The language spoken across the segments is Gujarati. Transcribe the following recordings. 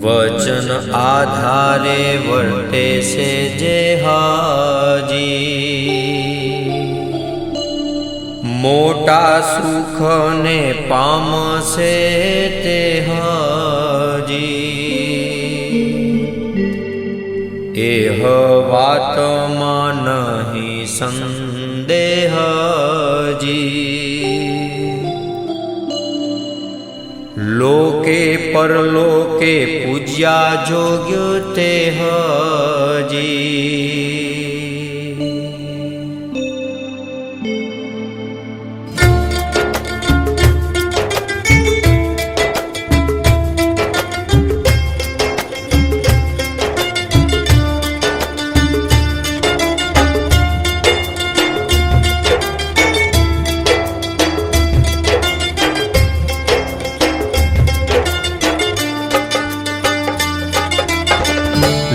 વચન આધારે વર્તે છે જે હાજી, મોટા સુખને પામશે તે હાજી। એહ વાતમાં નહીં સંદેહજી, લોકે પરલોકે પૂજ્યા જોગ્ય તે હજી।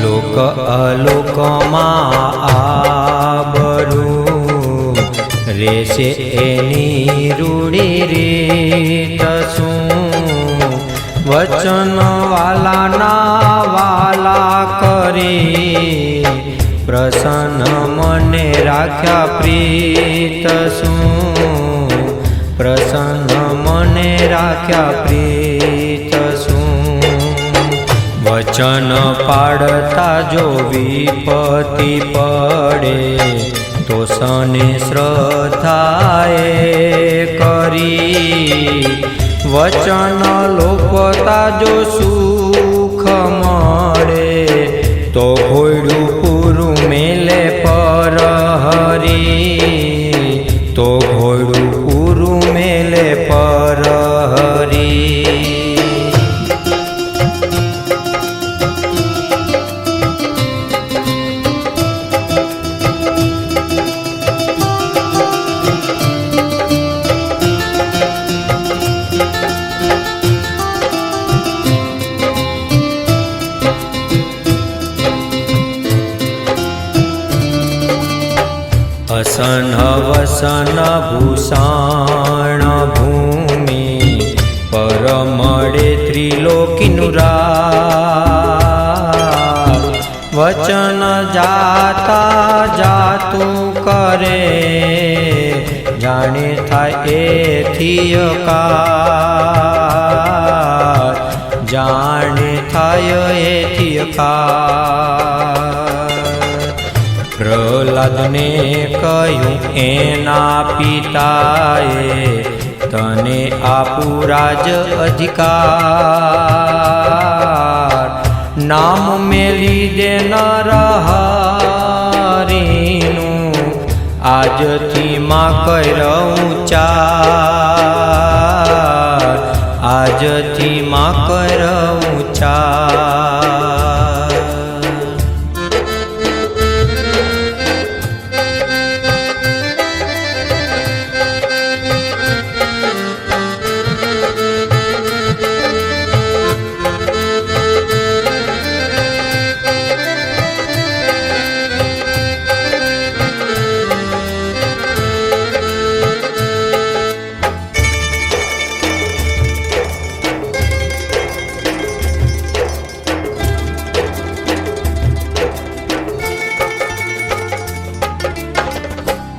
લોક અલોકમાં આબરૂ રેશે એની રૂડી રીત શું, વચન વાલાના વાલા કરી પ્રસન્ન મને રાખ્યા પ્રીત શું, પ્રસન્ન મને રાખ્યા પ્રીત શું। વચન પાડતા જો વિપત્તિ પડે તો સને શ્રદ્ધાએ કરી, વચન લોપતા જો સુખ મળે તો ઘોડું પૂરું મેલે પર હરી, તો ઘોડું પૂરું મેલે પર હરી। અસન વસન ભૂષણ ભૂમિ પર મળે ત્રિલોકીનું રાજ, વચન જાતા જાતું કરે જાણે થાય એથી અકાર, જાણે થાય એથી અકાર। પ્રહલાદને કહ્યું એના પિતાએ તને આપું રાજ અધિકાર, નામ મેલી દે નરહરિનું આજથી માં કર્યું ચાર, આજથી માં કર્યું ચાર।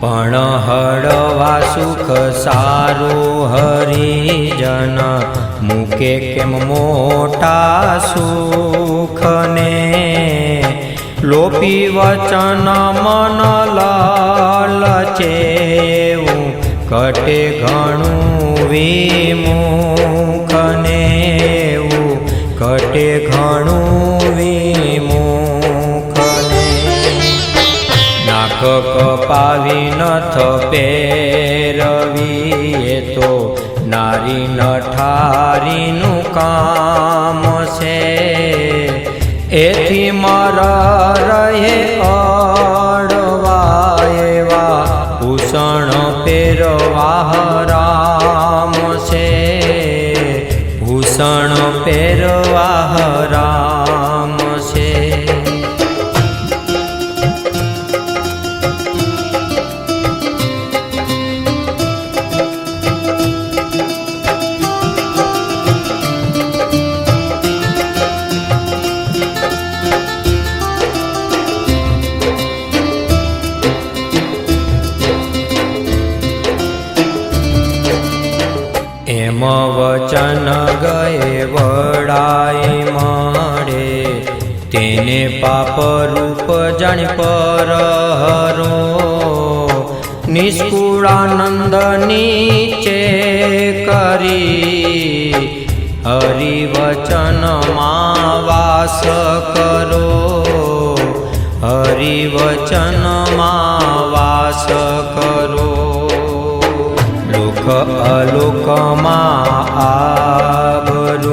પણ હળવા સુખ સારું હરિજન મૂકે કેમ મોટા સુખને, લોપી વચન મન લલચેવું કટે ઘણું વિમુખને, કટે ઘણું વિમુખને। નાક કપાવી નથ પહેરવી એ તો નારી નઠારીનું કામ છે, એથી મર રહે અડવા એવા ભૂષણ પહેરવા રામ છે, ભૂષણ પહેરવા રામ છે। જેમ વચન ગયે વડાઈ મળે તેને પાપ રૂપ જાણી પરહરો નિષ્કુળાનંદ નીચે કરી હરિવચનમાં વાસ કરો હરિવચનમાં વાસ કરો લોક અલોકમાં આબરૂ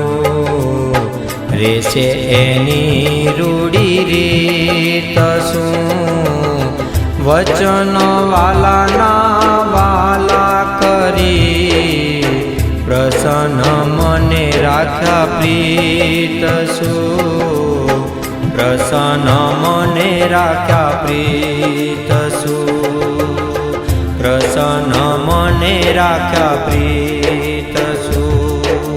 રેશે એની રૂડી રીત શું વચન વાલાના વાલા કરી પ્રસન્ન મને રાખ્યા પ્રીત શું પ્રસન્ન મને રાખ્યા પ્રીત શું પ્રસન્ન મને રાખ્યા પ્રીત શું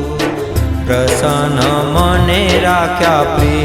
પ્રસન્ન મને રાખ્યા પ્રીત